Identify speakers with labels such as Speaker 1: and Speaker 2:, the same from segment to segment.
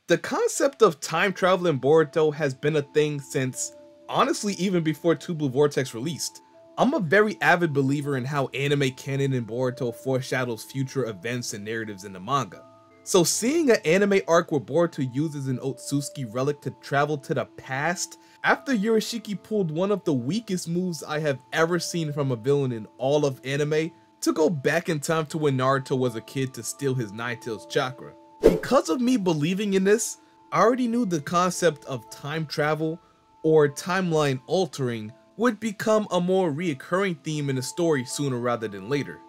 Speaker 1: The concept of time travel in Boruto has been a thing since, honestly, even before Two Blue Vortex released. I'm a very avid believer in how anime canon in Boruto foreshadows future events and narratives in the manga. So seeing an anime arc where Boruto uses an Otsutsuki relic to travel to the past after Urashiki pulled one of the weakest moves I have ever seen from a villain in all of anime to go back in time to when Naruto was a kid to steal his Nine-Tails chakra. Because of me believing in this, I already knew the concept of time travel or timeline altering would become a more reoccurring theme in the story sooner rather than later.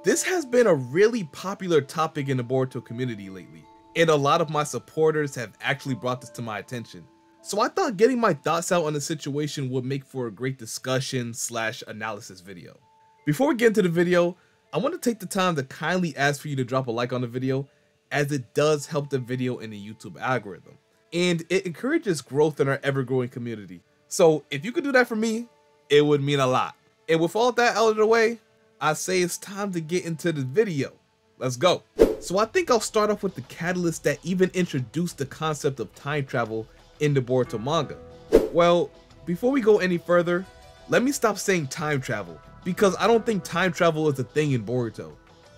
Speaker 1: This has been a really popular topic in the Boruto community lately, and a lot of my supporters have actually brought this to my attention. So I thought getting my thoughts out on the situation would make for a great discussion / analysis video. Before we get into the video, I want to take the time to kindly ask for you to drop a like on the video, as it does help the video in the YouTube algorithm, and it encourages growth in our ever-growing community. So if you could do that for me, it would mean a lot. And with all that out of the way, I say it's time to get into the video. Let's go. So I think I'll start off with the catalyst that even introduced the concept of time travel in the Boruto manga. Well, before we go any further, let me stop saying time travel, because I don't think time travel is a thing in Boruto.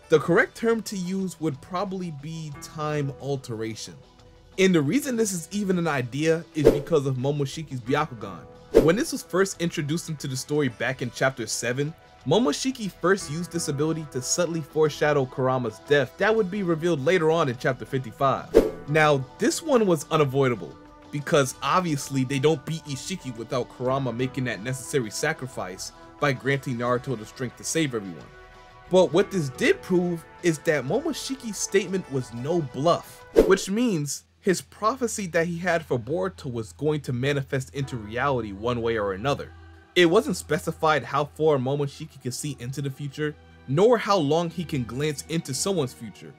Speaker 1: The correct term to use would probably be time alteration. And the reason this is even an idea is because of Momoshiki's BYAKUGAN. When this was first introduced into the story back in chapter 7, Momoshiki first used this ability to subtly foreshadow Kurama's death that would be revealed later on in chapter 55. Now, this one was unavoidable, because obviously they don't beat Ishiki without Kurama making that necessary sacrifice by granting Naruto the strength to save everyone. But what this did prove is that Momoshiki's statement was no bluff, which means his prophecy that he had for Boruto was going to manifest into reality one way or another. It wasn't specified how far Momoshiki could see into the future, nor how long he can glance into someone's future.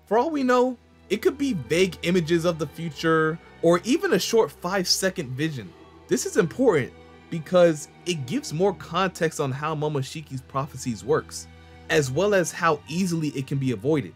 Speaker 1: For all we know, it could be vague images of the future, or even a short 5-second vision. This is important because it gives more context on how Momoshiki's prophecies works, as well as how easily it can be avoided.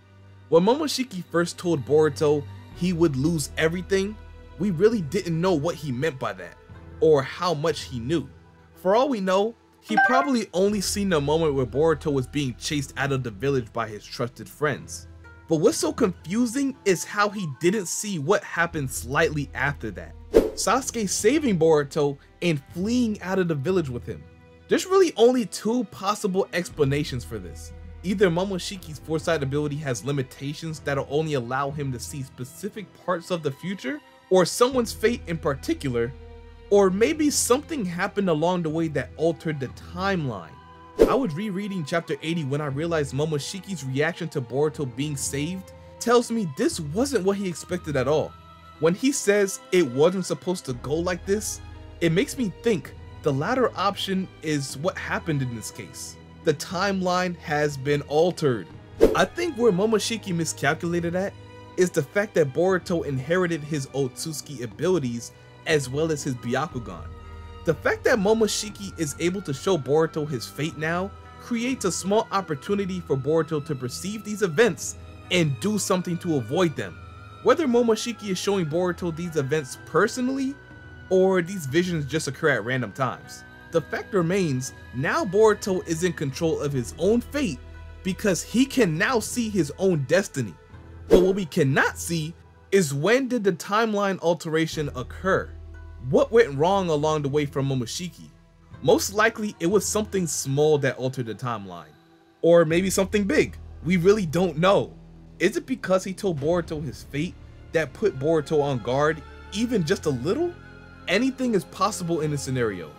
Speaker 1: When Momoshiki first told Boruto he would lose everything, we really didn't know what he meant by that, or how much he knew. For all we know, he probably only seen the moment where Boruto was being chased out of the village by his trusted friends. But what's so confusing is how he didn't see what happened slightly after that. Sasuke saving Boruto and fleeing out of the village with him. There's really only two possible explanations for this. Either Momoshiki's foresight ability has limitations that'll only allow him to see specific parts of the future, or someone's fate in particular, or maybe something happened along the way that altered the timeline. I was rereading chapter 80 when I realized Momoshiki's reaction to Boruto being saved tells me this wasn't what he expected at all. When he says it wasn't supposed to go like this, it makes me think the latter option is what happened in this case. The timeline has been altered. I think where Momoshiki miscalculated at is the fact that Boruto inherited his Otsutsuki abilities as well as his Byakugan. The fact that Momoshiki is able to show Boruto his fate now creates a small opportunity for Boruto to perceive these events and do something to avoid them. Whether Momoshiki is showing Boruto these events personally, or these visions just occur at random times, the fact remains, now Boruto is in control of his own fate because he can now see his own destiny. But what we cannot see is when did the timeline alteration occur? What went wrong along the way from Momoshiki? Most likely it was something small that altered the timeline, or maybe something big. We really don't know. Is it because he told Boruto his fate that put Boruto on guard even just a little? Anything is possible in this scenario.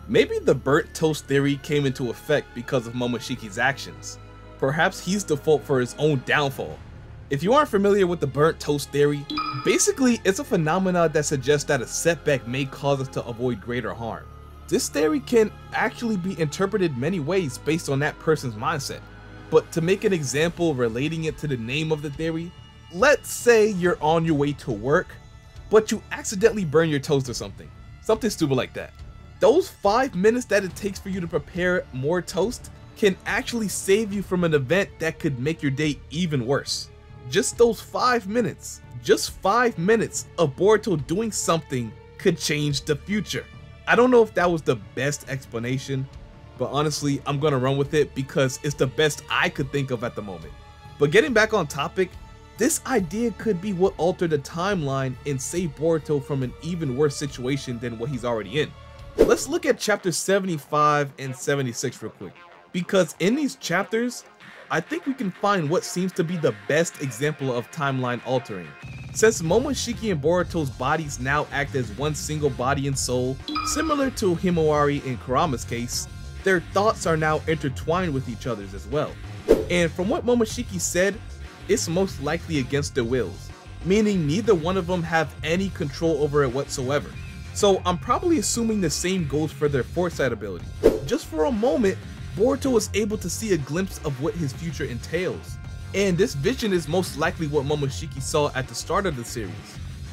Speaker 1: Maybe the burnt toast theory came into effect because of Momoshiki's actions. Perhaps he's the fault for his own downfall. If you aren't familiar with the burnt toast theory, basically it's a phenomenon that suggests that a setback may cause us to avoid greater harm. This theory can actually be interpreted many ways based on that person's mindset. But to make an example relating it to the name of the theory, let's say you're on your way to work, but you accidentally burn your toast or something stupid like that. Those 5 minutes that it takes for you to prepare more toast can actually save you from an event that could make your day even worse. Just those 5 minutes, just 5 minutes of Boruto doing something could change the future. I don't know if that was the best explanation, but honestly, I'm gonna run with it because it's the best I could think of at the moment. But getting back on topic, this idea could be what altered the timeline and saved Boruto from an even worse situation than what he's already in. Let's look at chapters 75 and 76 real quick, because in these chapters, I think we can find what seems to be the best example of timeline altering. Since Momoshiki and Boruto's bodies now act as one single body and soul, similar to Himawari in Kurama's case, their thoughts are now intertwined with each other's as well. And from what Momoshiki said, it's most likely against their wills, meaning neither one of them have any control over it whatsoever. So I'm probably assuming the same goes for their foresight ability. Just for a moment, Boruto was able to see a glimpse of what his future entails. And this vision is most likely what Momoshiki saw at the start of the series.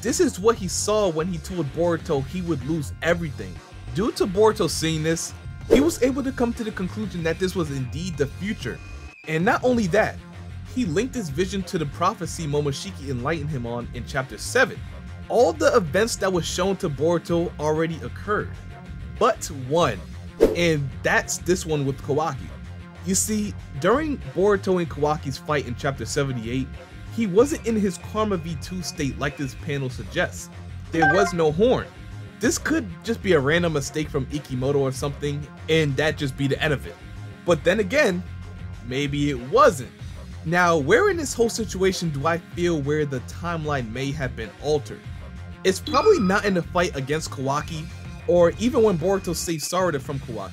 Speaker 1: This is what he saw when he told Boruto he would lose everything. Due to Boruto seeing this, he was able to come to the conclusion that this was indeed the future. And not only that, he linked this vision to the prophecy Momoshiki enlightened him on in chapter 7. All the events that was shown to Boruto already occurred, but one, and that's this one with Kawaki. You see, during Boruto and Kawaki's fight in chapter 78, he wasn't in his Karma V2 state like this panel suggests. There was no horn. This could just be a random mistake from Ikimoto or something, and that just be the end of it. But then again, maybe it wasn't. Now, where in this whole situation do I feel where the timeline may have been altered? It's probably not in the fight against Kawaki, or even when Boruto saved Sarada from Kawaki.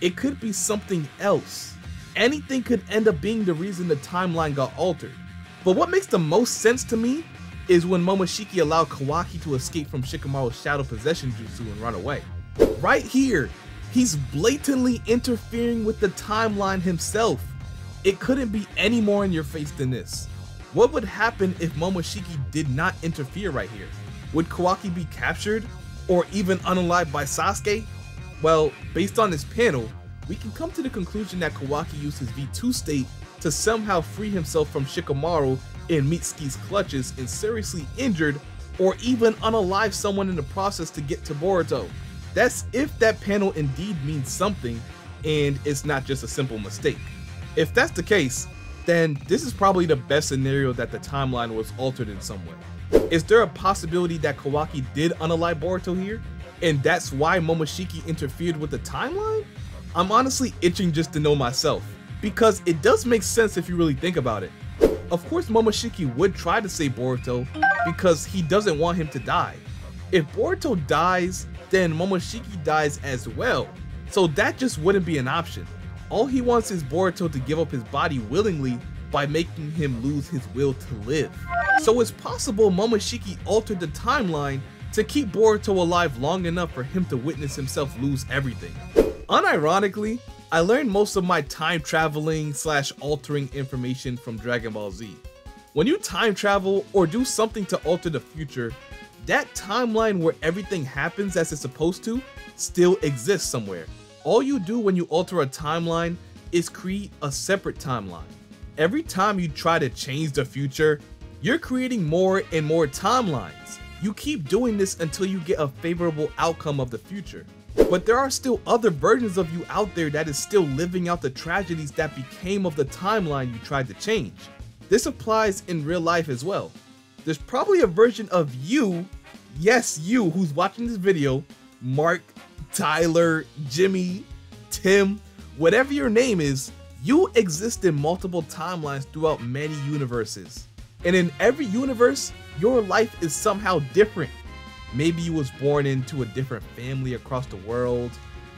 Speaker 1: It could be something else. Anything could end up being the reason the timeline got altered. But what makes the most sense to me is when Momoshiki allowed Kawaki to escape from Shikamaru's shadow possession jutsu and run away. Right here, he's blatantly interfering with the timeline himself. It couldn't be any more in your face than this. What would happen if Momoshiki did not interfere right here? Would Kawaki be captured or even unalived by Sasuke? Well, based on this panel, we can come to the conclusion that Kawaki used his V2 state to somehow free himself from Shikamaru in Mitsuki's clutches and seriously injured or even unalive someone in the process to get to Boruto. That's if that panel indeed means something and it's not just a simple mistake. If that's the case, then this is probably the best scenario that the timeline was altered in some way. Is there a possibility that Kawaki did unalive Boruto here, and that's why Momoshiki interfered with the timeline? I'm honestly itching just to know myself, because it does make sense if you really think about it. Of course Momoshiki would try to save Boruto because he doesn't want him to die. If Boruto dies, then Momoshiki dies as well, so that just wouldn't be an option. All he wants is Boruto to give up his body willingly by making him lose his will to live. So it's possible Momoshiki altered the timeline to keep Boruto alive long enough for him to witness himself lose everything. Unironically, I learned most of my time traveling / altering information from Dragon Ball Z. When you time travel or do something to alter the future, that timeline where everything happens as it's supposed to still exists somewhere. All you do when you alter a timeline is create a separate timeline. Every time you try to change the future, you're creating more and more timelines. You keep doing this until you get a favorable outcome of the future. But there are still other versions of you out there that is still living out the tragedies that became of the timeline you tried to change. This applies in real life as well. There's probably a version of you, yes you, who's watching this video, Mark, Tyler, Jimmy, Tim, whatever your name is, you exist in multiple timelines throughout many universes. And in every universe, your life is somehow different. Maybe you was born into a different family across the world.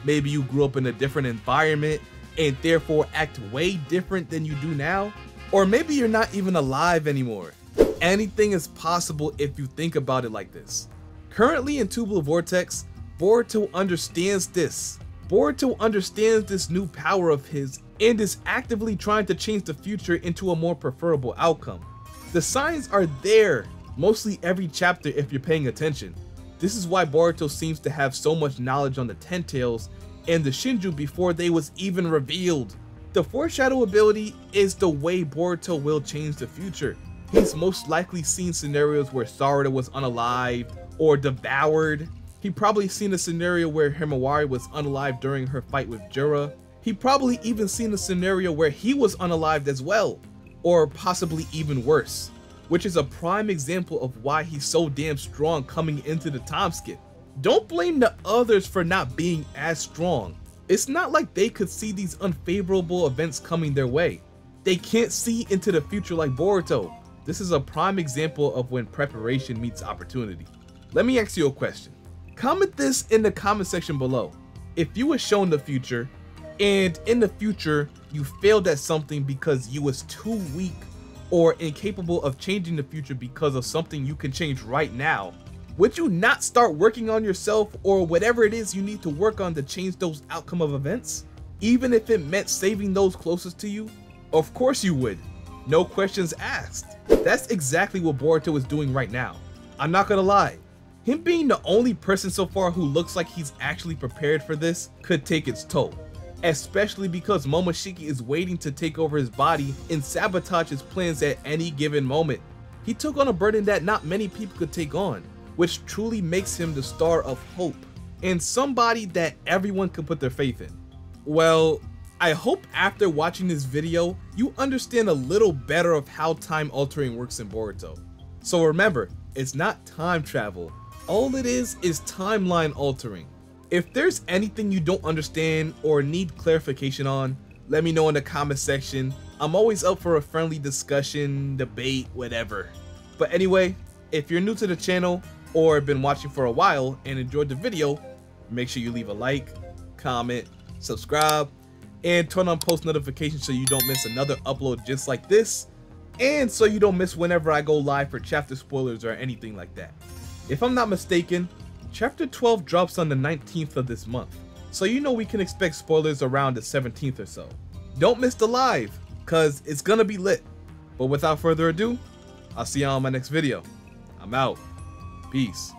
Speaker 1: Maybe you grew up in a different environment and therefore act way different than you do now. Or maybe you're not even alive anymore. Anything is possible if you think about it like this. Currently in Tubular Vortex, Boruto understands this. Boruto understands this new power of his and is actively trying to change the future into a more preferable outcome. The signs are there mostly every chapter if you're paying attention. This is why Boruto seems to have so much knowledge on the Ten Tails and the Shinju before they was even revealed. The foreshadow ability is the way Boruto will change the future. He's most likely seen scenarios where Sarada was unalived or devoured. He probably seen a scenario where Himawari was unalived during her fight with JURA. He probably even seen a scenario where he was unalived as well, or possibly even worse, which is a prime example of why he's so damn strong coming into the time skip. Don't blame the others for not being as strong. It's not like they could see these unfavorable events coming their way. They can't see into the future like Boruto. This is a prime example of when preparation meets opportunity. Let me ask you a question. Comment this in the comment section below. If you were shown the future, and in the future you failed at something because you was too weak or incapable of changing the future because of something you can change right now, would you not start working on yourself or whatever it is you need to work on to change those outcome of events? Even if it meant saving those closest to you? Of course you would. No questions asked. That's exactly what Boruto is doing right now. I'm not gonna lie. Him being the only person so far who looks like he's actually prepared for this could take its toll. Especially because Momoshiki is waiting to take over his body and sabotage his plans at any given moment. He took on a burden that not many people could take on, which truly makes him the star of hope, and somebody that everyone can put their faith in. Well, I hope after watching this video, you understand a little better of how time altering works in Boruto. So remember, it's not time travel. All it is timeline altering. If there's anything you don't understand or need clarification on, let me know in the comment section. I'm always up for a friendly discussion, debate, whatever. But anyway, if you're new to the channel or been watching for a while and enjoyed the video, make sure you leave a like, comment, subscribe, and turn on post notifications so you don't miss another upload just like this, and so you don't miss whenever I go live for chapter spoilers or anything like that. If I'm not mistaken, chapter 12 drops on the 19th of this month, so you know we can expect spoilers around the 17th or so. Don't miss the live, cause it's gonna be lit. But without further ado, I'll see y'all in my next video. I'm out. Peace.